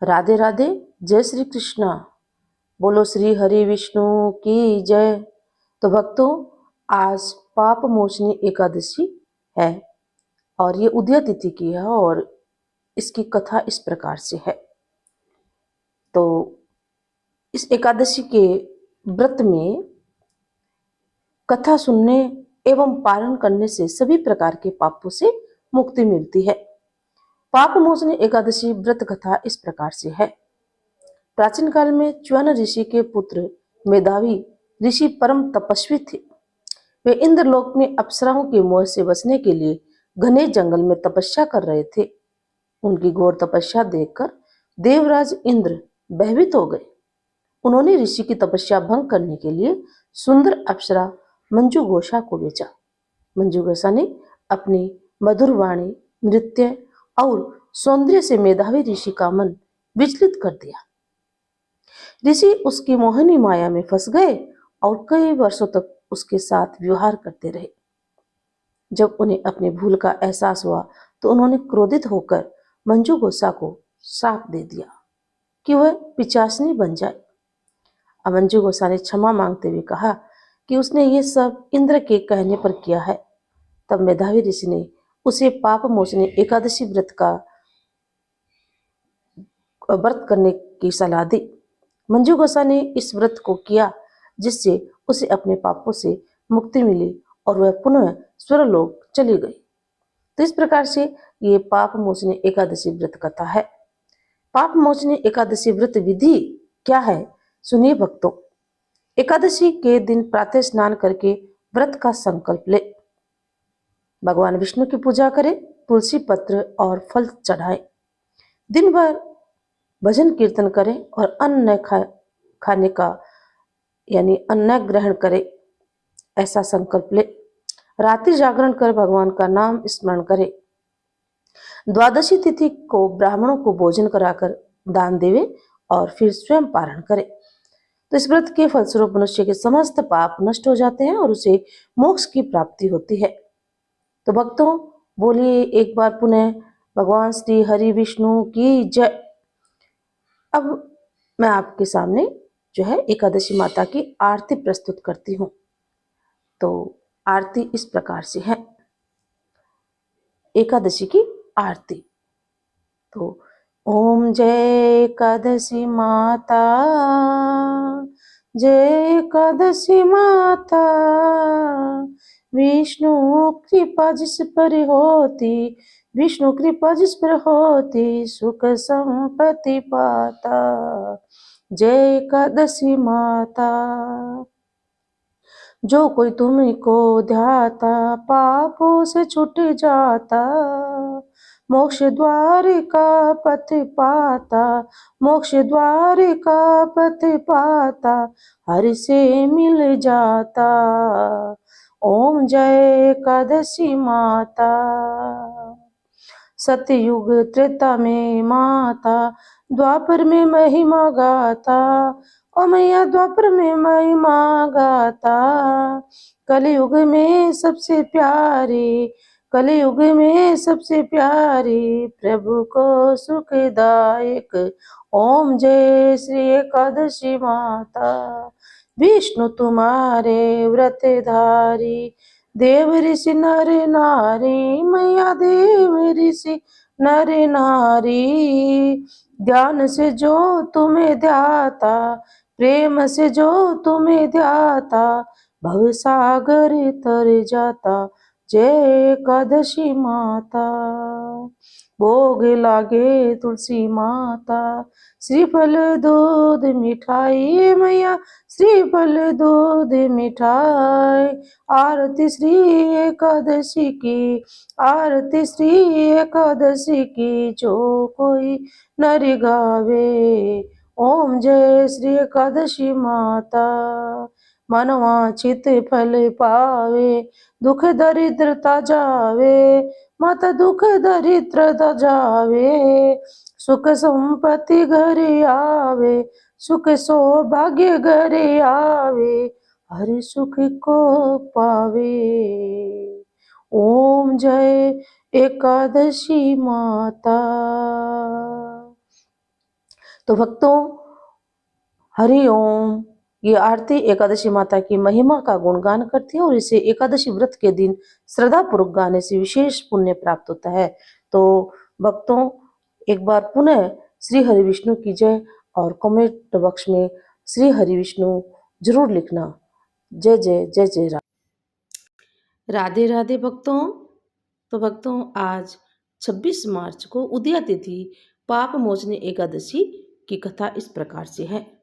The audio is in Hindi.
राधे राधे। जय श्री कृष्णा। बोलो श्री हरि विष्णु की जय। तो भक्तों, आज पाप मोचनी एकादशी है और ये उदय तिथि की है और इसकी कथा इस प्रकार से है। तो इस एकादशी के व्रत में कथा सुनने एवं पारण करने से सभी प्रकार के पापों से मुक्ति मिलती है। पाप मोचनी एकादशी व्रत कथा इस प्रकार से है। प्राचीन काल में च्यवन ऋषि के पुत्र मेधावी ऋषि परम तपस्वी थे। वे इंद्रलोक में अप्सराओं के मोह से बचने के लिए घने जंगल में तपस्या कर रहे थे। उनकी घोर तपस्या देखकर देवराज इंद्र भयभीत हो गए। उन्होंने ऋषि की तपस्या भंग करने के लिए सुंदर अप्सरा मंजू घोषा को भेजा। मंजू घोषा ने अपनी मधुर वाणी, नृत्य और सौंदर्य से मेधावी ऋषि का मन विचलित कर दिया। ऋषि उसकी मोहिनी माया में फंस गए और कई वर्षों तक उसके साथ व्यवहार करते रहे। जब उन्हें अपनी भूल का एहसास हुआ तो उन्होंने क्रोधित होकर मंजू गोसा को श्राप दे दिया कि वह पिशाचनी बन जाए। अब मंजू गोसा ने क्षमा मांगते हुए कहा कि उसने ये सब इंद्र के कहने पर किया है। तब मेधावी ऋषि ने उसे पाप मोचनी एकादशी व्रत करने की सलाह दी। मंजू गोसा ने इस व्रत को किया, जिससे उसे अपने पापों से मुक्ति मिली और वह पुनः स्वर्गलोक चली गई। तो इस प्रकार से ये पाप मोचनी एकादशी व्रत कथा है। पाप मोचनी एकादशी व्रत विधि क्या है, सुनिए भक्तों। एकादशी के दिन प्रातः स्नान करके व्रत का संकल्प ले। भगवान विष्णु की पूजा करें, तुलसी पत्र और फल चढ़ाएं। दिन भर भजन कीर्तन करें और अन्न खाने का यानी अन्न ग्रहण करे, ऐसा संकल्प ले। रात्रि जागरण कर भगवान का नाम स्मरण करे। द्वादशी तिथि को ब्राह्मणों को भोजन कराकर दान देवे और फिर स्वयं पारण करे। तो इस व्रत के फलस्वरूप मनुष्य के समस्त पाप नष्ट हो जाते हैं और उसे मोक्ष की प्राप्ति होती है। तो भक्तों, बोलिए एक बार पुनः भगवान श्री हरि विष्णु की जय। अब मैं आपके सामने जो है एकादशी माता की आरती प्रस्तुत करती हूँ। तो आरती इस प्रकार से है। एकादशी की आरती। तो ओम जय एकादशी माता, जय एकादशी माता, विष्णु कृपा जिस पर होती, विष्णु कृपा जिस पर होती, सुख संपत्ति पाता, जय एकादशी माता। जो कोई तुमको ध्याता, पापों से छूट जाता, मोक्ष द्वार का पथ पाता, मोक्ष द्वार का पथ पाता, हरि से मिल जाता। ओम जय एकादशी माता। सतयुग त्रेता में माता, द्वापर में महिमा गाता, ओ मैया द्वापर में महिमा गाता, कलयुग में सबसे प्यारी, कलयुग में सबसे प्यारी, प्रभु को सुखदायक। ओम जय श्री एकादशी माता। विष्णु तुम्हारे व्रतधारी, देव ऋषि नर नारी, मैया देव ऋषि नर नारी, ध्यान से जो तुम्हें ध्याता, प्रेम से जो तुम्हें ध्याता, भव सागर तर जाता, जय एकादशी माता। भोग लागे तुलसी माता, श्रीफल दूध मिठाई, मैया श्रीफल दूध मिठाई, आरती श्री एकादशी की, आरती श्री एकादशी की, जो कोई नर गावे। ओम जय श्री एकादशी माता। मनवांछित फल पावे, दुख दरिद्रता जावे, माता दुख दरिद्रता जावे, सुख संपत्ति घर आवे, सुख सौभाग्य घर आवे, हर सुख को पावे। ओम जय एकादशी माता। तो भक्तों, हरि ओम। ये आरती एकादशी माता की महिमा का गुणगान करती है और इसे एकादशी व्रत के दिन श्रद्धा पूर्वक गाने से विशेष पुण्य प्राप्त होता है। तो भक्तों, एक बार पुनः श्री हरि विष्णु की जय और कमेंट बॉक्स में श्री हरि विष्णु जरूर लिखना। जय जय जय जय राधे राधे भक्तों। तो भक्तों, आज 26 मार्च को उदया तिथि पाप मोचनी एकादशी की कथा इस प्रकार से है।